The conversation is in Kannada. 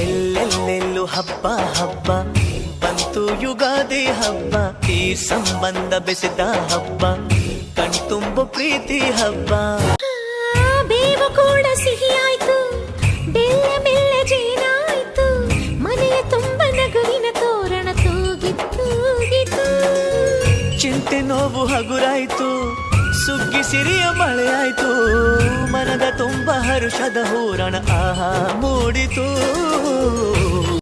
ಎಲ್ಲೆಲ್ಲೆಲ್ಲೂ ಹಬ್ಬ ಹಬ್ಬ ಬಂತು ಯುಗಾದಿ ಹಬ್ಬ, ಈ ಸಂಬಂಧ ಬೆಸೆದ ಹಬ್ಬ, ಕಣ್ತುಂಬು ಪ್ರೀತಿ ಹಬ್ಬ. ಬೇವು ಕೂಡ ಸಿಹಿ ಆಯ್ತು, ಬೆಲ್ಲ ಬೆಲ್ಲ ಜೇನಾಯ್ತು, ಮನೆಯ ತುಂಬ ನಗುವಿನ ತೋರಣ ತೂಗಿತ್ತು. ಚಿಂತೆ ನೋವು ಹಗುರಾಯ್ತು, ಸುಗ್ಗಿ ಸಿರಿಯ ಮಳೆ ಆಯ್ತು, ಮನದ ತುಂಬ ಹರುಷದ ಹೂರಣ ಆಹಾ ಮೂಡಿತು.